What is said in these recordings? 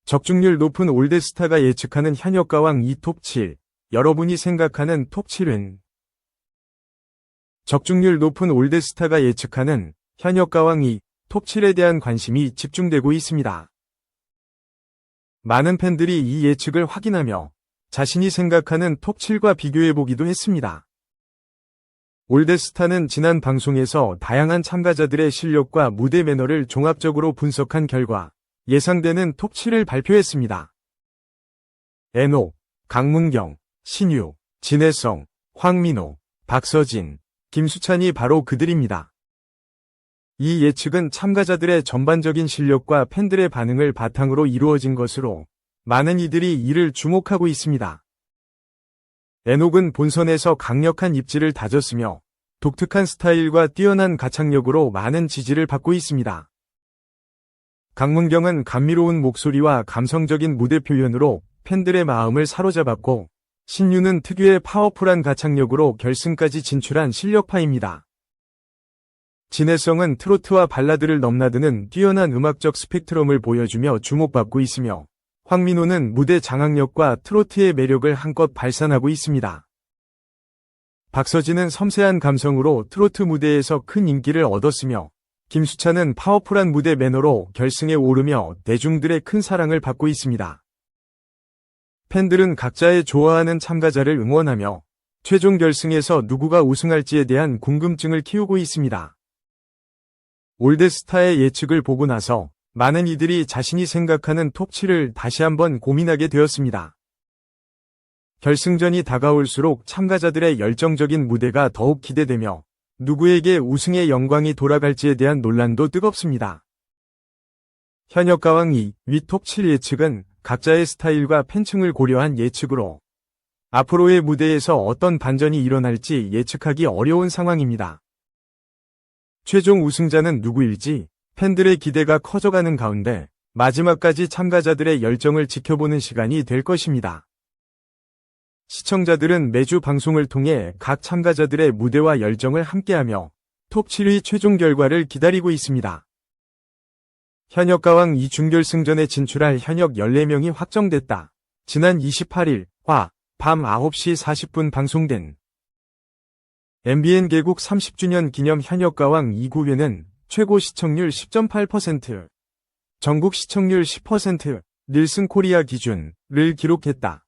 적중률 높은 올드스타가 예측하는 현역가왕 2 톱 7. 여러분이 생각하는 톱 7은? 적중률 높은 올드스타가 예측하는 현역가왕 2, 톱 7에 대한 관심이 집중되고 있습니다. 많은 팬들이 이 예측을 확인하며 자신이 생각하는 톱 7과 비교해보기도 했습니다. 올드스타는 지난 방송에서 다양한 참가자들의 실력과 무대 매너를 종합적으로 분석한 결과 예상되는 톱 7을 발표했습니다. 에노, 강문경, 신유, 진해성, 황민호, 박서진, 김수찬이 바로 그들입니다. 이 예측은 참가자들의 전반적인 실력과 팬들의 반응을 바탕으로 이루어진 것으로 많은 이들이 이를 주목하고 있습니다. 에녹은 본선에서 강력한 입지를 다졌으며 독특한 스타일과 뛰어난 가창력으로 많은 지지를 받고 있습니다. 강문경은 감미로운 목소리와 감성적인 무대 표현으로 팬들의 마음을 사로잡았고, 신유는 특유의 파워풀한 가창력으로 결승까지 진출한 실력파입니다. 진해성은 트로트와 발라드를 넘나드는 뛰어난 음악적 스펙트럼을 보여주며 주목받고 있으며, 황민호는 무대 장악력과 트로트의 매력을 한껏 발산하고 있습니다. 박서진은 섬세한 감성으로 트로트 무대에서 큰 인기를 얻었으며, 김수찬은 파워풀한 무대 매너로 결승에 오르며 대중들의 큰 사랑을 받고 있습니다. 팬들은 각자의 좋아하는 참가자를 응원하며 최종 결승에서 누구가 우승할지에 대한 궁금증을 키우고 있습니다. 올드스타의 예측을 보고 나서 많은 이들이 자신이 생각하는 톱 7을 다시 한번 고민하게 되었습니다. 결승전이 다가올수록 참가자들의 열정적인 무대가 더욱 기대되며 누구에게 우승의 영광이 돌아갈지에 대한 논란도 뜨겁습니다. 현역가왕 2, 위 톱 7 예측은 각자의 스타일과 팬층을 고려한 예측으로 앞으로의 무대에서 어떤 반전이 일어날지 예측하기 어려운 상황입니다. 최종 우승자는 누구일지 팬들의 기대가 커져가는 가운데 마지막까지 참가자들의 열정을 지켜보는 시간이 될 것입니다. 시청자들은 매주 방송을 통해 각 참가자들의 무대와 열정을 함께하며 톱 7위 최종 결과를 기다리고 있습니다. 현역가왕 2 준결승전에 진출할 현역 14명이 확정됐다. 지난 28일 밤 9시 40분 방송된 MBN 개국 30주년 기념 현역가왕 2구회는 최고 시청률 10.8%, 전국 시청률 10%, 닐슨 코리아 기준을 기록했다.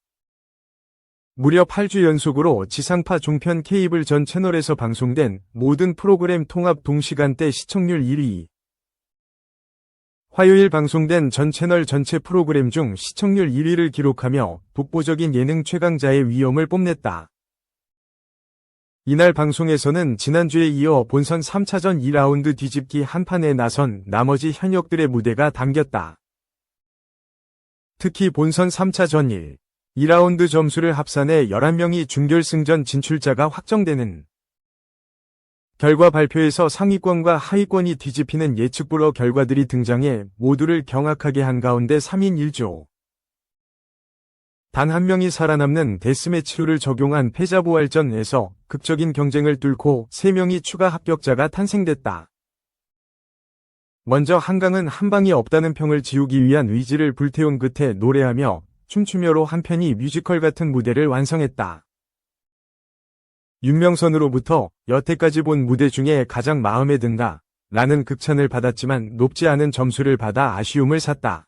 무려 8주 연속으로 지상파 종편 케이블 전 채널에서 방송된 모든 프로그램 통합 동시간대 시청률 1위. 화요일 방송된 전 채널 전체 프로그램 중 시청률 1위를 기록하며 독보적인 예능 최강자의 위엄을 뽐냈다. 이날 방송에서는 지난주에 이어 본선 3차전 2라운드 뒤집기 한판에 나선 나머지 현역들의 무대가 담겼다. 특히 본선 3차전 1, 2라운드 점수를 합산해 11명이 준결승전 진출자가 확정되는 결과 발표에서 상위권과 하위권이 뒤집히는 예측불허 결과들이 등장해 모두를 경악하게 한 가운데 3인 1조. 단 한 명이 살아남는 데스매치 룰을 적용한 패자부활전에서 극적인 경쟁을 뚫고 3명이 추가 합격자가 탄생됐다. 먼저 한강은 한 방이 없다는 평을 지우기 위한 의지를 불태운 끝에 노래하며 춤추며로 한편이 뮤지컬 같은 무대를 완성했다. 윤명선으로부터 여태까지 본 무대 중에 가장 마음에 든다 라는 극찬을 받았지만 높지 않은 점수를 받아 아쉬움을 샀다.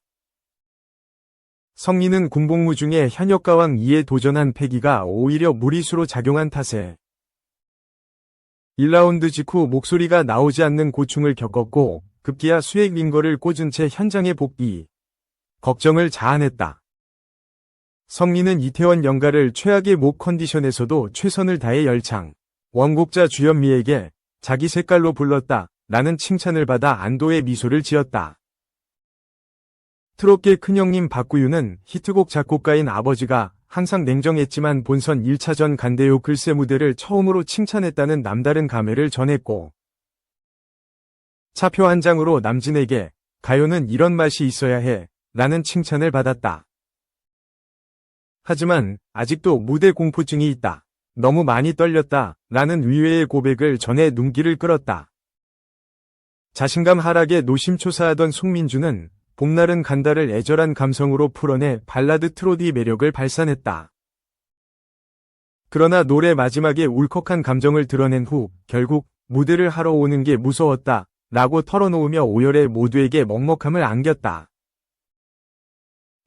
성민은 군복무 중에 현역가왕 2에 도전한 패기가 오히려 무리수로 작용한 탓에 1라운드 직후 목소리가 나오지 않는 고충을 겪었고 급기야 수액 링거를 꽂은 채 현장에 복귀. 걱정을 자아냈다. 성민은 이태원 연가를 최악의 목 컨디션에서도 최선을 다해 열창. 원곡자 주현미에게 자기 색깔로 불렀다 라는 칭찬을 받아 안도의 미소를 지었다. 트롯계 큰형님 박구윤은 히트곡 작곡가인 아버지가 항상 냉정했지만 본선 1차전 간대요 글쎄 무대를 처음으로 칭찬했다는 남다른 감회를 전했고 차표 한 장으로 남진에게 가요는 이런 맛이 있어야 해 라는 칭찬을 받았다. 하지만 아직도 무대 공포증이 있다. 너무 많이 떨렸다 라는 의외의 고백을 전해 눈길을 끌었다. 자신감 하락에 노심초사하던 송민주는 봄날은 간다를 애절한 감성으로 풀어내 발라드 트로디 매력을 발산했다. 그러나 노래 마지막에 울컥한 감정을 드러낸 후 결국 무대를 하러 오는 게 무서웠다 라고 털어놓으며 오열에 모두에게 먹먹함을 안겼다.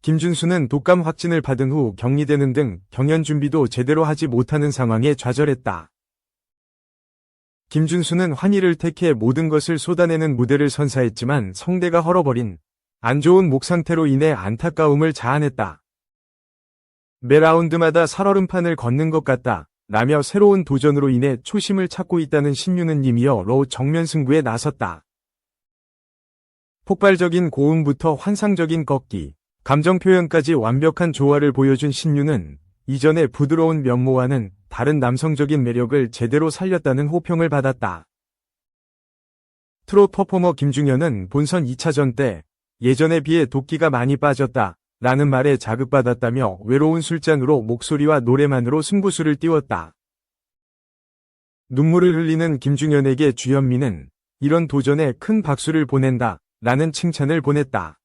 김준수는 독감 확진을 받은 후 격리되는 등 경연 준비도 제대로 하지 못하는 상황에 좌절했다. 김준수는 환희를 택해 모든 것을 쏟아내는 무대를 선사했지만 성대가 헐어버린 안 좋은 목 상태로 인해 안타까움을 자아냈다. 매 라운드마다 살얼음판을 걷는 것 같다 라며 새로운 도전으로 인해 초심을 찾고 있다는 신유는 이미어 로 정면 승부에 나섰다. 폭발적인 고음부터 환상적인 꺾기, 감정 표현까지 완벽한 조화를 보여준 신유는 이전의 부드러운 면모와는 다른 남성적인 매력을 제대로 살렸다는 호평을 받았다. 트롯 퍼포머 김중현은 본선 2차전 때 예전에 비해 도끼가 많이 빠졌다 라는 말에 자극받았다며 외로운 술잔으로 목소리와 노래만으로 승부수를 띄웠다. 눈물을 흘리는 김중현에게 주현미는 이런 도전에 큰 박수를 보낸다 라는 칭찬을 보냈다.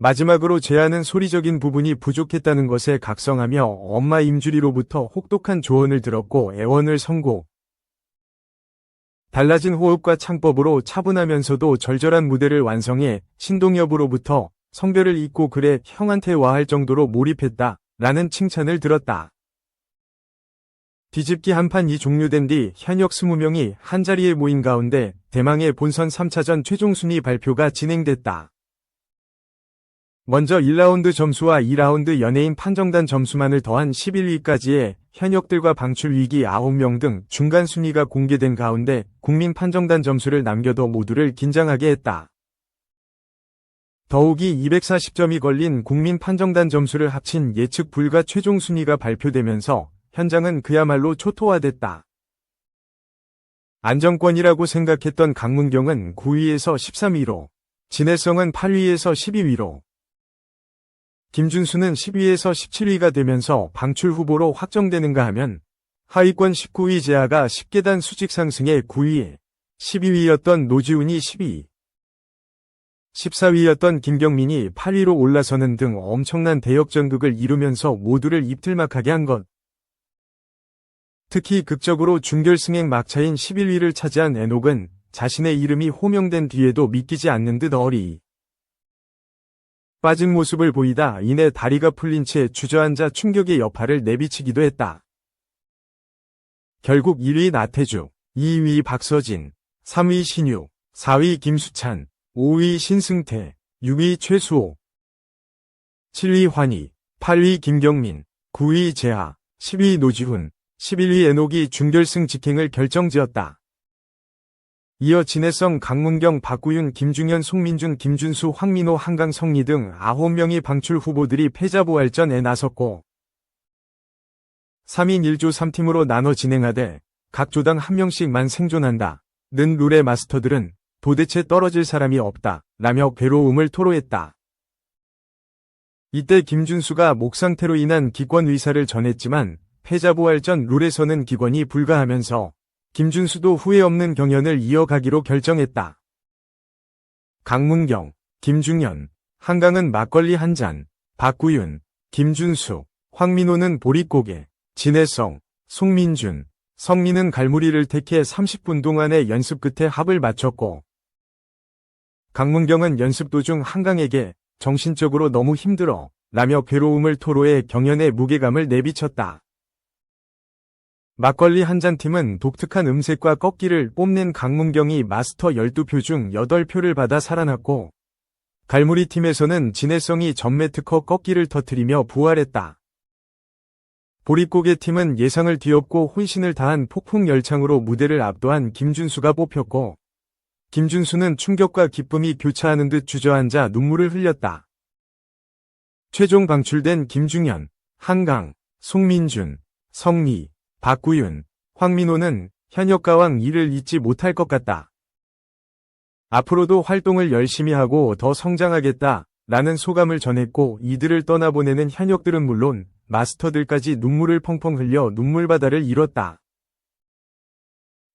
마지막으로 제안은 소리적인 부분이 부족했다는 것에 각성하며 엄마 임주리로부터 혹독한 조언을 들었고 애원을 선고. 달라진 호흡과 창법으로 차분하면서도 절절한 무대를 완성해 신동엽으로부터 성별을 잊고 그래 형한테 와할 정도로 몰입했다 라는 칭찬을 들었다. 뒤집기 한판이 종료된 뒤 현역 20명이 한자리에 모인 가운데 대망의 본선 3차전 최종 순위 발표가 진행됐다. 먼저 1라운드 점수와 2라운드 연예인 판정단 점수만을 더한 11위까지의 현역들과 방출 위기 9명 등 중간 순위가 공개된 가운데 국민 판정단 점수를 남겨둬 모두를 긴장하게 했다. 더욱이 240점이 걸린 국민 판정단 점수를 합친 예측 불가 최종 순위가 발표되면서 현장은 그야말로 초토화됐다. 안정권이라고 생각했던 강문경은 9위에서 13위로, 진해성은 8위에서 12위로, 김준수는 10위에서 17위가 되면서 방출 후보로 확정되는가 하면 하위권 19위 재하가 10계단 수직 상승해 9위, 12위였던 노지훈이 10위, 14위였던 김경민이 8위로 올라서는 등 엄청난 대역전극을 이루면서 모두를 입틀막하게 한 것. 특히 극적으로 준결승행 막차인 11위를 차지한 애녹은 자신의 이름이 호명된 뒤에도 믿기지 않는 듯 어리 빠진 모습을 보이다 이내 다리가 풀린 채 주저앉아 충격의 여파를 내비치기도 했다. 결국 1위 나태주, 2위 박서진, 3위 신유, 4위 김수찬, 5위 신승태, 6위 최수호, 7위 환희, 8위 김경민, 9위 재하, 10위 노지훈, 11위 애녹이 준결승 직행을 결정지었다. 이어 진해성, 강문경, 박구윤, 김중현, 송민준, 김준수, 황민호, 한강, 성리 등 9명의 방출 후보들이 패자부활전에 나섰고 3인 1조 3팀으로 나눠 진행하되 각 조당 1명씩만 생존한다 는 룰의 마스터들은 도대체 떨어질 사람이 없다 라며 괴로움을 토로했다. 이때 김준수가 목 상태로 인한 기권 의사를 전했지만 패자부활전 룰에서는 기권이 불가하면서 김준수도 후회 없는 경연을 이어가기로 결정했다. 강문경, 김중현, 한강은 막걸리 한 잔, 박구윤, 김준수, 황민호는 보릿고개, 진해성, 송민준, 성리는 갈무리를 택해 30분 동안의 연습 끝에 합을 마쳤고 강문경은 연습 도중 한강에게 정신적으로 너무 힘들어 라며 괴로움을 토로해 경연의 무게감을 내비쳤다. 막걸리 한 잔 팀은 독특한 음색과 꺾기를 뽐낸 강문경이 마스터 12표 중 8표를 받아 살아났고 갈무리 팀에서는 진해성이 전매 특허 꺾기를 터뜨리며 부활했다. 보릿고개 팀은 예상을 뒤엎고 혼신을 다한 폭풍 열창으로 무대를 압도한 김준수가 뽑혔고 김준수는 충격과 기쁨이 교차하는 듯 주저앉아 눈물을 흘렸다. 최종 방출된 김중현, 한강, 송민준, 성리, 박구윤, 황민호는 현역 가왕 이를 잊지 못할 것 같다. 앞으로도 활동을 열심히 하고 더 성장하겠다 라는 소감을 전했고 이들을 떠나보내는 현역들은 물론 마스터들까지 눈물을 펑펑 흘려 눈물바다를 이뤘다.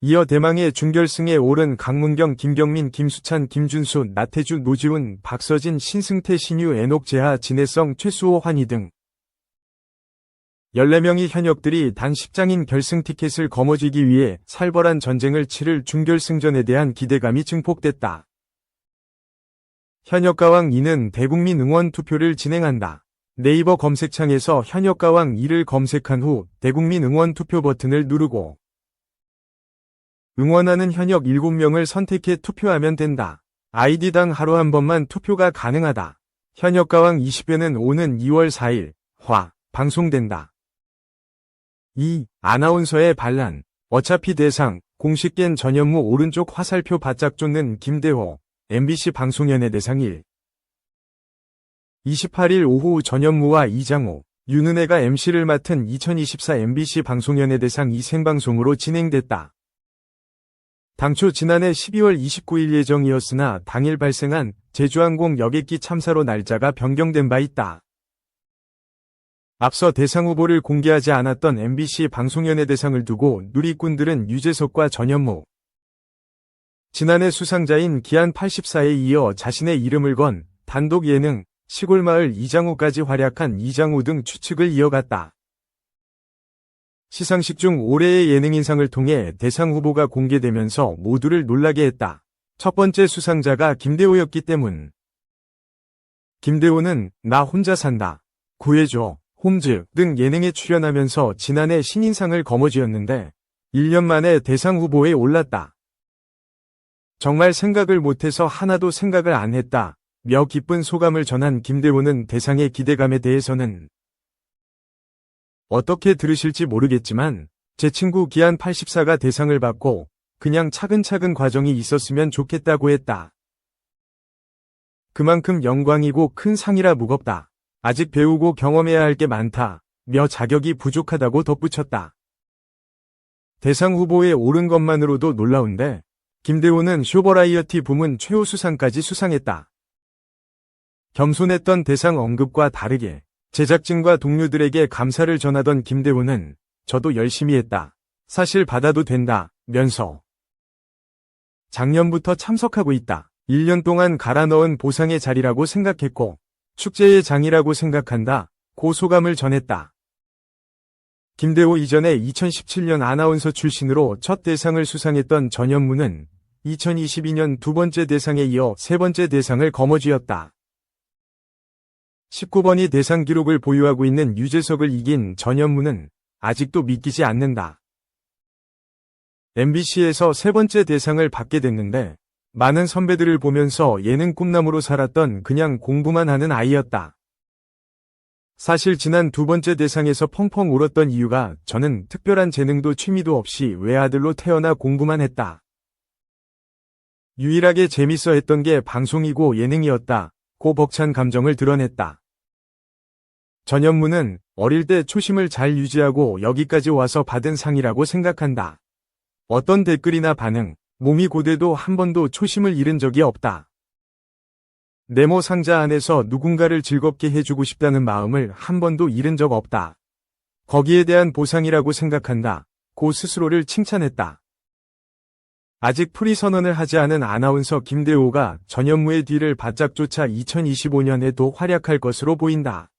이어 대망의 준결승에 오른 강문경, 김경민, 김수찬, 김준수, 나태주, 노지훈, 박서진, 신승태, 신유, 애녹, 재하, 진해성, 최수호, 환희 등 14명의 현역들이 단 10장인 결승 티켓을 거머쥐기 위해 살벌한 전쟁을 치를 준결승전에 대한 기대감이 증폭됐다. 현역가왕 2는 대국민 응원 투표를 진행한다. 네이버 검색창에서 현역가왕 2를 검색한 후 대국민 응원 투표 버튼을 누르고 응원하는 현역 7명을 선택해 투표하면 된다. 아이디당 하루 한 번만 투표가 가능하다. 현역가왕 20회는 오는 2월 4일 방송된다. 2. 아나운서의 반란. 어차피 대상, 공식 깬 전현무 오른쪽 화살표 바짝 쫓는 김대호, MBC 방송연예 대상 1. 28일 오후 전현무와 이장호, 윤은혜가 MC를 맡은 2024 MBC 방송연예 대상 2 생방송으로 진행됐다. 당초 지난해 12월 29일 예정이었으나 당일 발생한 제주항공 여객기 참사로 날짜가 변경된 바 있다. 앞서 대상 후보를 공개하지 않았던 MBC 방송연예 대상을 두고 누리꾼들은 유재석과 전현무, 지난해 수상자인 기안 84에 이어 자신의 이름을 건 단독 예능, 시골마을 이장호까지 활약한 이장호 등 추측을 이어갔다. 시상식 중 올해의 예능인상을 통해 대상 후보가 공개되면서 모두를 놀라게 했다. 첫 번째 수상자가 김대호였기 때문. 김대호는 나 혼자 산다, 구해줘, 홈즈 등 예능에 출연하면서 지난해 신인상을 거머쥐었는데 1년 만에 대상 후보에 올랐다. 정말 생각을 못해서 하나도 생각을 안 했다 며 기쁜 소감을 전한 김대호는 대상의 기대감에 대해서는 어떻게 들으실지 모르겠지만 제 친구 기안 84가 대상을 받고 그냥 차근차근 과정이 있었으면 좋겠다고 했다. 그만큼 영광이고 큰 상이라 무겁다. 아직 배우고 경험해야 할 게 많다 며 자격이 부족하다고 덧붙였다. 대상 후보에 오른 것만으로도 놀라운데 김대호는 쇼버라이어티 부문 최우수상까지 수상했다. 겸손했던 대상 언급과 다르게 제작진과 동료들에게 감사를 전하던 김대호는 저도 열심히 했다. 사실 받아도 된다 면서 작년부터 참석하고 있다. 1년 동안 갈아 넣은 보상의 자리라고 생각했고 축제의 장이라고 생각한다 고 소감을 전했다. 김대호 이전에 2017년 아나운서 출신으로 첫 대상을 수상했던 전현무는 2022년 두 번째 대상에 이어 세 번째 대상을 거머쥐었다. 19번이 대상 기록을 보유하고 있는 유재석을 이긴 전현무는 아직도 믿기지 않는다. MBC에서 세 번째 대상을 받게 됐는데 많은 선배들을 보면서 예능 꿈나무로 살았던 그냥 공부만 하는 아이였다. 사실 지난 두 번째 대상에서 펑펑 울었던 이유가 저는 특별한 재능도 취미도 없이 외아들로 태어나 공부만 했다. 유일하게 재밌어 했던 게 방송이고 예능이었다 고 벅찬 감정을 드러냈다. 전현무는 어릴 때 초심을 잘 유지하고 여기까지 와서 받은 상이라고 생각한다. 어떤 댓글이나 반응, 몸이 고돼도 한 번도 초심을 잃은 적이 없다. 네모 상자 안에서 누군가를 즐겁게 해주고 싶다는 마음을 한 번도 잃은 적 없다. 거기에 대한 보상이라고 생각한다 고 스스로를 칭찬했다. 아직 프리 선언을 하지 않은 아나운서 김대호가 전현무의 뒤를 바짝 쫓아 2025년에도 활약할 것으로 보인다.